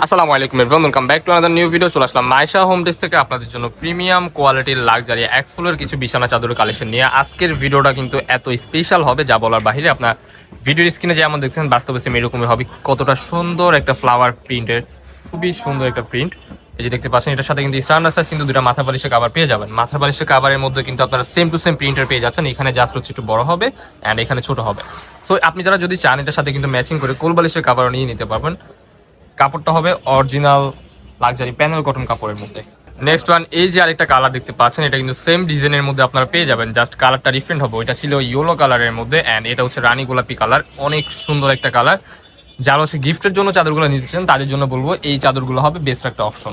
আসসালামু আলাইকুম everyone, welcome back to another new video. চলে আসলাম মাইশা হোম ডেস্ক থেকে আপনাদের জন্য প্রিমিয়াম কোয়ালিটির লাক্সারি এক ফুলের কিছু বিছানা চাদরের কালেকশন নিয়ে। আজকের ভিডিওটা কিন্তু এত স্পেশাল হবে যা বলার বাহিরে। আপনার ভিডিওর স্ক্রিনে যেমন দেখছেন বাস্তবে সেম এরকমই হবে। কতটা সুন্দর একটা ফ্লাওয়ার প্রিন্টের, খুবই সুন্দর একটা প্রিন্ট। এই যে দেখতে পাচ্ছেন, এটার সাথে কিন্তু স্ট্যান্ডার্ড সাইজ কিন্তু দুটো মাথা বালিশের কাভার পেয়ে যাবেন। মাথা বালিশের কাভারের মধ্যে কিন্তু আপনারা সেম টু সেম প্রিন্টার পেয়ে যাচ্ছেন। এখানে জাস্ট হচ্ছে একটু বড় হবে অ্যান্ড এখানে ছোট হবে। সো আপনি যারা যদি চান এটার সাথে কিন্তু ম্যাচিং করে কোল বালিশের কাভারও নিয়ে নিতে পারবেন। কাপড়টা হবে অরিজিনাল লাক্সারি প্যানেল কটন কাপড়ের মধ্যে। নেক্সট ওয়ান, এই যে আরেকটা কালার দেখতে পাচ্ছেন, এটা কিন্তু সেম ডিজাইনের মধ্যে আপনারা পেয়ে যাবেন, জাস্ট কালারটা ডিফারেন্ট হবে। এটা ছিল ইয়েলো কালারের মধ্যে অ্যান্ড এটা হচ্ছে রানী গোলাপি কালার। অনেক সুন্দর একটা কালার। যারা হচ্ছে গিফটের জন্য চাদরগুলো নিতেছেন তাদের জন্য বলবো এই চাদরগুলো হবে বেস্ট একটা অপশন।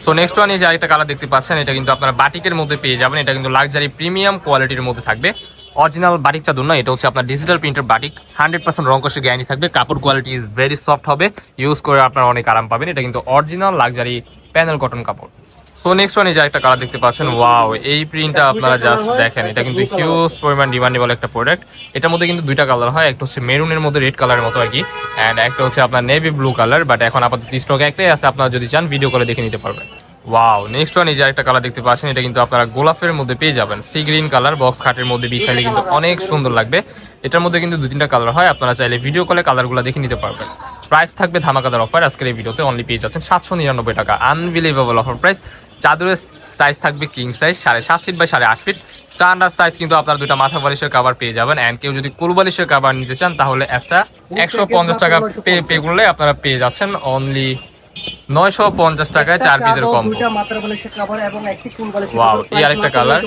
সো নেক্সট ওয়ান, এই যে আরেকটা কালার দেখতে পাচ্ছেন, এটা কিন্তু আপনারা বাটিকের মধ্যে পেয়ে যাবেন। এটা কিন্তু লাক্সারি প্রিমিয়াম কোয়ালিটির মধ্যে থাকবে। অরিজিনাল বাটিক চাদর না, এটা হচ্ছে আপনার ডিজিটাল প্রিন্টের বাটিক। 100% রং কষে গ্যারান্টি থাকবে। কাপড় কোয়ালিটি ইজ ভেরি সফট হবে, ইউজ করে আপনারা অনেক আরাম পাবেন। এটা কিন্তু অরিজিনাল লাক্সারি প্যানেল কটন কাপড়। সো নেক্সট ওয়ান, এই যে একটা কালার দেখতে পাচ্ছেন, ওয়াও, এই প্রিন্টটা আপনারা জাস্ট দেখেন। এটা কিন্তু হিউজ পরিমাণ ডিমান্ডেবল একটা প্রোডাক্ট। এটার মধ্যে কিন্তু দুইটা কালার হয়, একটা হচ্ছে মেরুনের মধ্যে রেড কালারের মতো আর কি, অ্যান্ড একটা হচ্ছে আপনার নেভি ব্লু কালার। বাট এখন আপাতত স্টকে একটাই আছে, আপনারা যদি চান ভিডিও করে দেখে নিতে পারবেন। ওয়াও, নেক্সট ওয়ান, এই যে একটা কালার দেখতে পাচ্ছেন, এটা কিন্তু আপনারা গোলাপের মধ্যে পেয়ে যাবেন। সি গ্রিন কালার, বক্স খাটের মধ্যে বিছাইলে কিন্তু অনেক সুন্দর লাগবে। এটার মধ্যে কিন্তু দুই তিনটা কালার হয়, আপনারা চাইলে ভিডিও কলে কালারগুলো দেখে নিতে পারবেন। প্রাইস থাকবে ধামাকাদার অফার। আজকের এই ভিডিওতে অনলি পেয়ে যাচ্ছেন 799 টাকা। Unbelievable offer price. চাদরের সাইজ থাকবে king size, 7.5 feet by 8.5 feet. Standard size কিন্তু আপনারা দুইটা মাথা বালিশের কাভার পেয়ে যাবেন। অ্যান্ড কেউ যদি কোল বালিশের কাভার নিতে চান তাহলে এক্সট্রা 150 টাকা পে করলে আপনারা পেয়ে যাচ্ছেন অনলি 950 টাকায় 4 পিসের কম্বো। ওয়াও, এই আরেকটা কালার।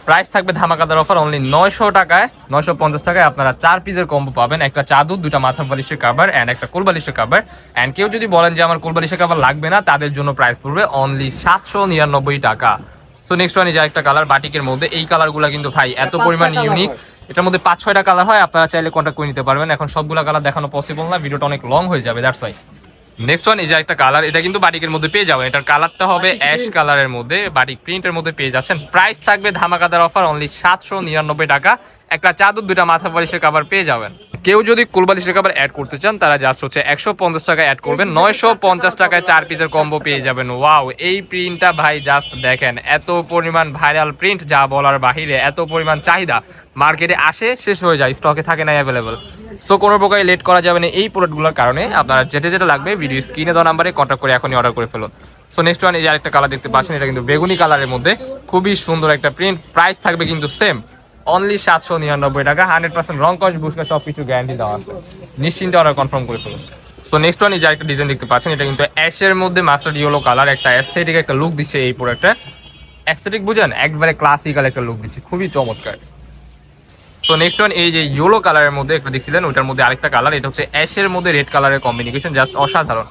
প্রাইস থাকবে ধামাকাদার অফার অনলি 950 টাকায় আপনারা 4 পিসের কম্বো পাবেন। একটা চাদর, দুইটা মাথা বালিশের কভার এন্ড একটা কোল বালিশের কভার। এন্ড কেউ যদি বলেন যে আমার কোল বালিশের কভার লাগবে না, তাদের জন্য প্রাইস পড়বে অনলি 799 টাকা। সো নেক্সট ওয়ান, এই যে আরেকটা কালার বাটিকের মধ্যে। এই কালারগুলো কিন্তু ভাই এত পরিমাণ ইউনিক। এটার মধ্যে 5-6টা কালার হয়, আপনারা চাইলে কন্ট্যাক্ট করে নিতে পারবেন। এখন সবগুলা কালার দেখানো পসিবল না, ভিডিওটা অনেক লং হয়ে যাবে, দ্যাটস ওয়াই। নেক্সট ওয়ান, এই যে একটা কালার, এটা কিন্তু বাটিকের মধ্যে পেয়ে যাবেন। এটার কালারটা হবে অ্যাশ কালারের মধ্যে, বাটিক প্রিন্টের মধ্যে পেয়ে যাচ্ছেন। প্রাইস থাকবে ধামাকাদার অফার অনলি 799 টাকা। একটা চাদর, দুইটা মাথা বালিশের কভার পেয়ে যাবেন। কেউ যদি কোল বালিশের কভার অ্যাড করতে চান তারা জাস্ট হচ্ছে 150 টাকা অ্যাড করবেন। 950 টাকায় 4 পিসের কম্বো পেয়ে যাবেন। ওয়াও, এই প্রিন্টটা ভাই জাস্ট দেখেন। এত পরিমাণ ভাইরাল প্রিন্ট যা বলার বাহিরে। এত পরিমাণ চাহিদা, মার্কেটে আসে শেষ হয়ে যায়, স্টকে থাকে না অ্যাভেলেবল। সো কোনো প্রকারে লেট করা যাবে না এই প্রোডাক্টগুলোর কারণে। আপনারা যেটা যেটা লাগবে ভিডিও স্ক্রিনে দেওয়া নাম্বারে কন্ট্যাক্ট করে এখনই অর্ডার করে ফেলুন। সো নেক্সট ওয়ান, এই যে আরেকটা কালার দেখতে পাচ্ছেন, এটা কিন্তু বেগুনি কালারের মধ্যে, খুবই সুন্দর একটা প্রিন্ট। প্রাইস থাকবে কিন্তু সেম অনলি 799 টাকা। 100% রং কস বুঝকা সব কিছু গ্যারান্টি দেওয়া আছে, নিশ্চিন্তে অর্ডার কনফার্ম করে ফেলুন। সো নেক্সট ওয়ান, এই যে আরেকটা ডিজাইন দেখতে পাচ্ছেন, এটা কিন্তু অ্যাশের মধ্যে মাস্টার্ড ইয়েলো কালার। একটা অ্যাস্থেটিক একটা লুক দিচ্ছে এই প্রোডাক্টটা। অ্যাস্থেটিক বুঝেন, একবারে ক্লাসিক্যাল একটা লুক দিচ্ছে, খুবই চমৎকার। সো নেক্সট ওয়ান, এই যে ইয়েলো কালারের মধ্যে একটা দেখছিলেন, ওইটার মধ্যে আরেকটা কালার। এটা হচ্ছে অ্যাশের মধ্যে রেড কালারের কম্বিনেশন, জাস্ট অসাধারণ।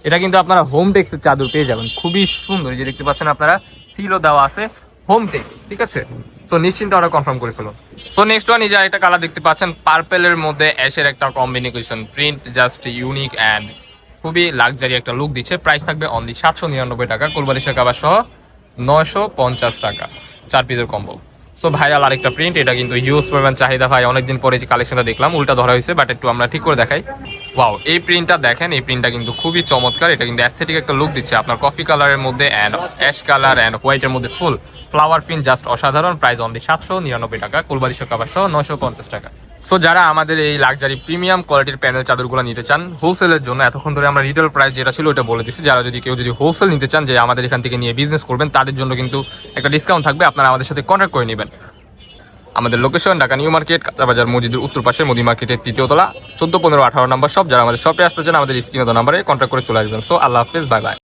এটা কিন্তু আপনারা হোম টেক্সের চাদর পেয়ে যাবেন, খুবই সুন্দর। এই যে দেখতে পাচ্ছেন আপনারা, সিলও দেওয়া আছে, হোম টেক্স, ঠিক আছে। সো নিশ্চিন্তে অর্ডার কনফার্ম করে ফেলুন। সো নেক্সট ওয়ান, এই যে আরেকটা কালার দেখতে পাচ্ছেন, পার্পেলের মধ্যে অ্যাশের একটা combination, print just unique and খুবই লাক্সারি একটা লুক দিচ্ছে। প্রাইস থাকবে অনলি 799 টাকা। কোলবালিশের কাভার সহ 950 টাকা, 4 পিসের কম্বো। সো ভাইরাল আরেকটা প্রিন্ট। এটা কিন্তু হিউজ পরিমাণ চাহিদা ভাই। অনেকদিন পরে যে কালেকশনটা দেখলাম, উল্টা ধরা হয়েছে, বাট একটু আমরা ঠিক করে দেখাই। ওয়াও, এই প্রিন্টটা দেখেন। এই প্রিন্টটা কিন্তু খুবই চমৎকার। এটা কিন্তু অ্যাস্থেটিক একটা লুক দিচ্ছে আপনার কফি কালারের মধ্যে অ্যান্ড অ্যাশ কালার অ্যান্ড হোয়াইটের মধ্যে ফুল ফ্লাওয়ার প্রিন্ট, জাস্ট অসাধারণ। প্রাইস অনলি 799 টাকা। কোলবালিশের কাভার সহ 950 টাকা। সো যারা আমাদের এই লাক্সারি প্রিমিয়াম কোয়ালিটির প্যানেল চাদরগুলো নিতে চান হোলসেলের জন্য, এতক্ষণ ধরে আমরা রিটেল প্রাইস যেটা ছিল ওটা বলে দিচ্ছি। যারা যদি কেউ যদি হোলসেল নিতে চান, যে আমাদের এখান থেকে নিয়ে বিজনেস করবেন, তাদের জন্য কিন্তু একটা ডিসকাউন্ট থাকবে। আপনারা আমাদের সাথে কন্ট্যাক্ট করে নেবেন। আমাদের লোকেশন ঢাকা নিউ মার্কেট, কাঁচাবাজার মসজিদের উত্তর পাশে, মোদি মার্কেটের 3য় তলা, 14, 15, 18 নম্বর শপ। যারা আমাদের শপে আসতে চান আমাদের স্ক্রিনে দেওয়া নাম্বারে কন্ট্যাক্ট করে চলে আসবেন। সো আল্লাহ হাফেজ, বাই বাই।